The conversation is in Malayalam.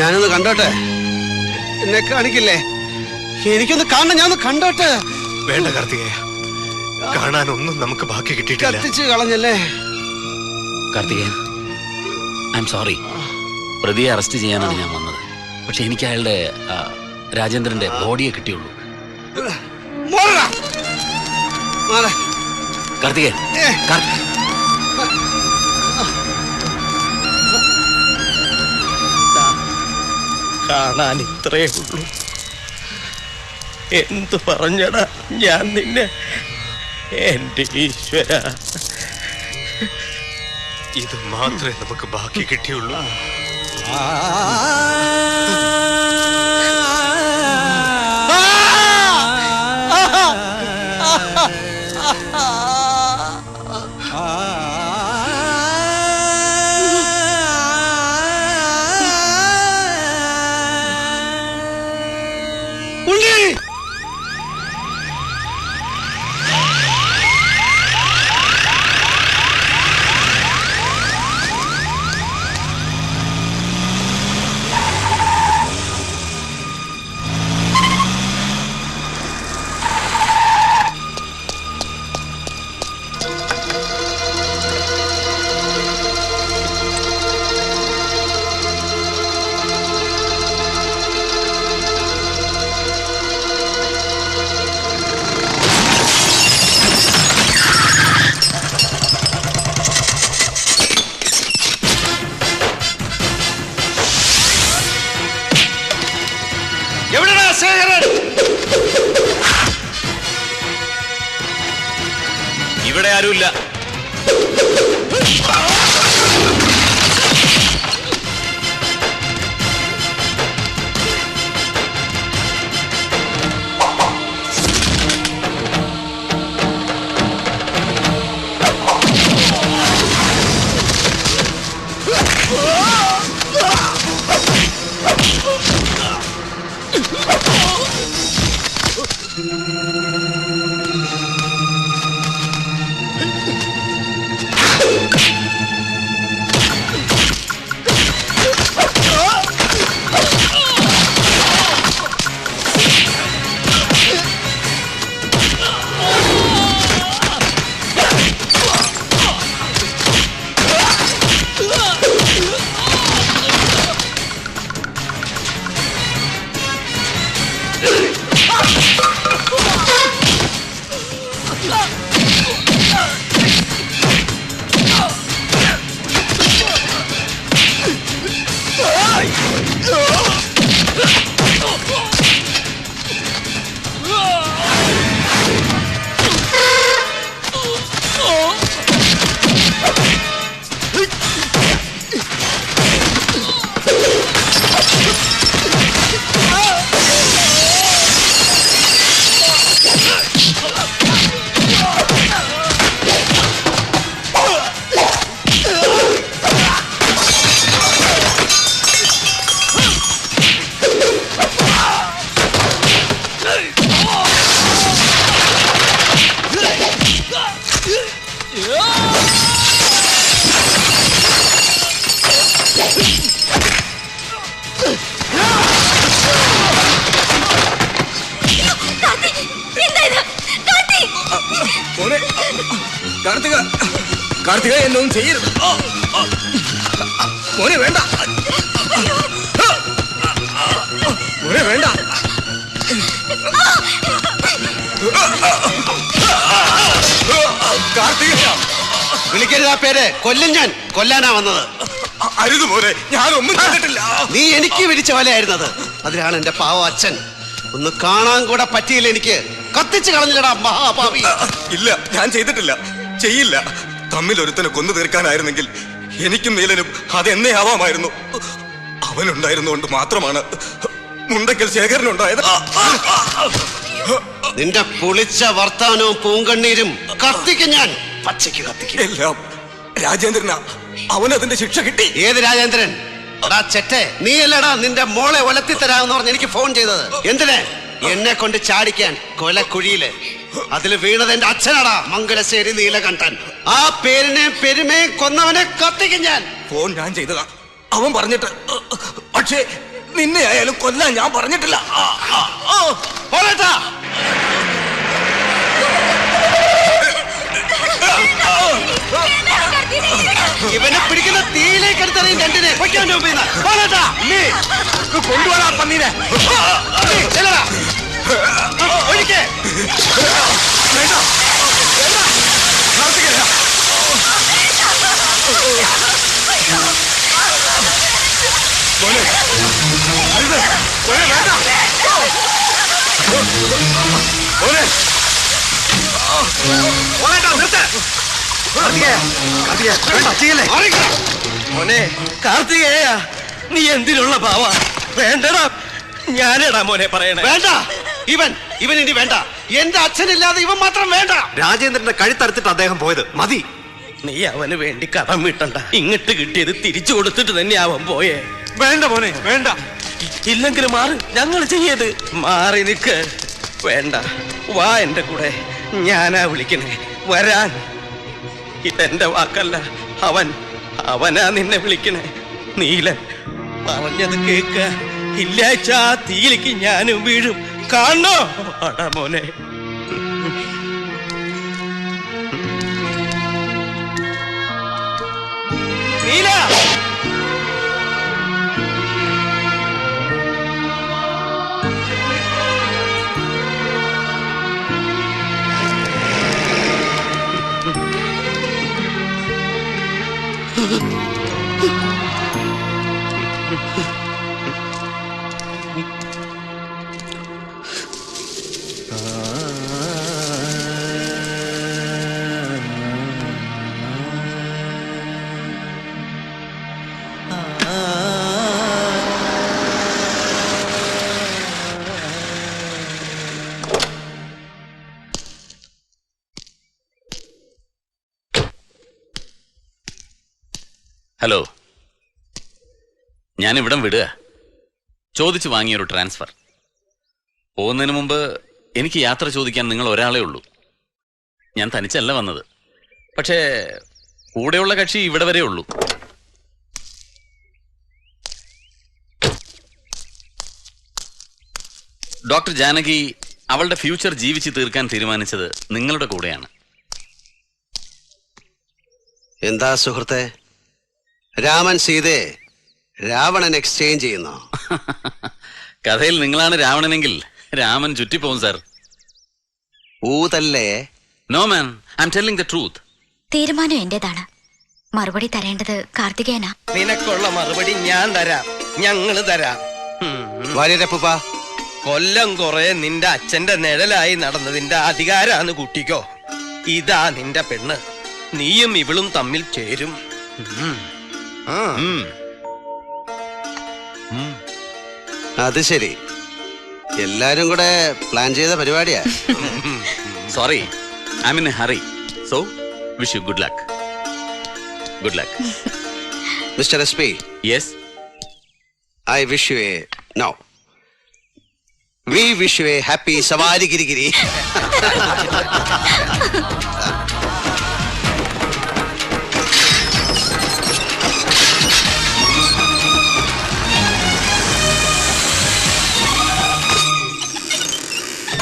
ഞാനൊന്ന് കണ്ടോട്ടെ. എന്നെ കാണിക്കില്ലേ? എനിക്കൊന്ന് കാണണം, ഞാനൊന്ന് കണ്ടോട്ടെ. വേണ്ട കാർത്തികേയ, കാണാനൊന്നും നമുക്ക് ബാക്കി കിട്ടിയിട്ടില്ല. കത്തിച്ച് കളഞ്ഞല്ലേ? Karthikeyan, I am sorry. പ്രതിയെ അറസ്റ്റ് ചെയ്യാനാണ് ഞാൻ വന്നത്. പക്ഷെ എനിക്ക് അയാളുടെ രാജേന്ദ്രന്റെ ബോഡിയെ കിട്ടിയുള്ളൂ. കാർത്തികേയൻ, കാണാൻ ഇത്രേ ഉള്ളൂ. എന്തു പറഞ്ഞടാ ഞാൻ നിന്നെ? എന്റെ ഈശ്വര, ഇത് മാത്രമേ നമുക്ക് ബാക്കി കിട്ടിയുള്ളൂ. ഇവിടെ ആരുമില്ല. കാർത്തിക, എന്നൊന്നും ചെയ്യരുത് മോനെ. വേണ്ട മോനെ, വേണ്ട. കാർത്തിക, വിളിക്കരുത് ആ പേര്. കൊല്ലും ഞാൻ. കൊല്ലാനാ വന്നത്. അരുത് മോനെ, ഞാനൊന്നും കണ്ടിട്ടില്ല. നീ എനിക്ക് വിരിച്ച വലയായിരുന്നത്. അതിലാണ് എന്റെ പാവ അച്ഛൻ. ഒന്ന് കാണാൻ കൂടെ പറ്റിയില്ല എനിക്ക്. കത്തിച്ച് കളഞ്ഞില്ലടാ മഹാഭാവി. ഇല്ല, ഞാൻ ചെയ്തിട്ടില്ല, ചെയ്യില്ല. തമ്മിൽ ഒരുത്തനെ കൊന്നു തീർക്കാനായിരുന്നെങ്കിൽ എനിക്കും നീലനും അതെന്നേ ആവാമായിരുന്നു. അവനുണ്ടായിരുന്നുകൊണ്ട് മാത്രമാണ് മുണ്ടക്കൽ ശേഖരനുണ്ടായത്. നിന്റെ പുളിച്ച വർത്താനവും പൂങ്കണ്ണീരും കത്തിക്കും ഞാൻ. പച്ചയ്ക്ക് കത്തിക്കും. എല്ലാം രാജേന്ദ്രനാ. അവനതിന്റെ ശിക്ഷ കിട്ടി. ഏത് രാജേന്ദ്രൻ? എടാ ചെറ്റെ, നീയല്ലടാ നിന്റെ മോളെ ഒലത്തി തരാമെന്ന് പറഞ്ഞ് എനിക്ക് ഫോൺ ചെയ്തത്. എന്തിനെ? എന്നെ കൊണ്ട് ചാടിക്കാൻ കൊലക്കുഴിയില്. അതിൽ വീണത് എന്റെ അച്ഛനാടാ, മംഗലശ്ശേരി നീലകണ്ഠൻ. ആ പേരിനെ പെരുമയെ കൊന്നവനെ കത്തിക്കും ഞാൻ. ഫോൺ ഞാൻ ചെയ്തതാ, അവൻ പറഞ്ഞിട്ട്. പക്ഷേ നിന്നെ ആയാലും കൊല്ലാൻ ഞാൻ പറഞ്ഞിട്ടില്ല. പോരാട്ടാ. ഇവനെ പിടിക്കുന്ന തീയിലേക്ക് എടുത്തറിയും രണ്ടിനെ കൊണ്ടുപോകാ പന്നീനെ. ഒഴിക്കേ. വേണ്ട, വേണ്ട. കാർത്തികേയ. മോനെ, അരുത്. മോനെ, വേണ്ട. മോനെ. മോനേട്ടാ, നിർത്ത്. മോനെ കാർത്തികേയ, നീ എന്തിനുള്ള ഭാവ? വേണ്ടടാ, ഞാനടാ മോനെ പറയണേ. വേണ്ട, ഇവൻ ഇനി വേണ്ട. എന്റെ അച്ഛനില്ലാതെ ഇവൻ മാത്രം വേണ്ട. രാജേന്ദ്രന്റെ കഴുത്തറുത്തിട്ട് അദ്ദേഹം പോയത് മതി. നീ അവന് വേണ്ടി കടം വീട്ടണ്ട. ഇങ്ങോട്ട് കിട്ടിയത് തിരിച്ചു കൊടുത്തിട്ട് തന്നെ അവൻ പോയേ. വേണ്ട മോനെ, വേണ്ട. ഇല്ലെങ്കിൽ മാറി, ഞങ്ങൾ ചെയ്യത് മാറി നിൽക്ക്. വേണ്ട, വാ എന്റെ കൂടെ. ഞാനാ വിളിക്കണേ, വരാൻ. ഇതെന്റെ വാക്കല്ല, അവനാ നിന്നെ വിളിക്കണേ. നീലൻ പറഞ്ഞത് കേക്ക. ഇല്ലാച്ച ആ തീയിലേക്ക് ഞാനും വീഴും. കാണോ അടാ മോനെ. നീല, ഹലോ, ഞാൻ ഇവിടം വിടുക. ചോദിച്ചു വാങ്ങിയൊരു ട്രാൻസ്ഫർ. പോകുന്നതിന് മുമ്പ് എനിക്ക് യാത്ര ചോദിക്കാൻ നിങ്ങൾ ഒരാളേ ഉള്ളൂ. ഞാൻ തനിച്ചല്ല വന്നത്, പക്ഷേ കൂടെയുള്ള കക്ഷി ഇവിടെ വരെ ഉള്ളൂ. ഡോക്ടർ ജാനകി അവളുടെ ഫ്യൂച്ചർ ജീവിച്ച് തീർക്കാൻ തീരുമാനിച്ചത് നിങ്ങളുടെ കൂടെയാണ്. എന്താ സുഹൃത്തെ, രാമൻ സീതയെ രാവണൻ എക്സ്ചേഞ്ച് ചെയ്യുന്നു? കഥയിൽ നിങ്ങളാണ് രാവണനെങ്കിൽ രാമൻ ചുറ്റിപ്പോവും സാർ. ഊതല്ലേ? No man, I am telling the truth. തീരുമാനം എന്റേതാണ്. മറുപടി തരേണ്ടത് കാർത്തികേയനാ. നിനക്കുള്ള മറുപടി ഞാൻ തരാം, ഞങ്ങള് തരാം. വാര്യരപ്പൂപ്പ, കൊല്ലം കുറെ നിന്റെ അച്ഛന്റെ നിഴലായി നടന്നതിന്റെ അധികാരാന്ന് കൂട്ടിക്കോ. ഇതാ നിന്റെ പെണ്ണ്. നീയും ഇവളും തമ്മിൽ ചേരും. അത് ശരി, എല്ലാരും കൂടെ പ്ലാൻ ചെയ്ത പരിപാടിയാ. Sorry, I am in a hurry. So wish you good luck. Good luck. Mister SP, yes, I wish you a no. We wish you a happy Savari Giri Giri.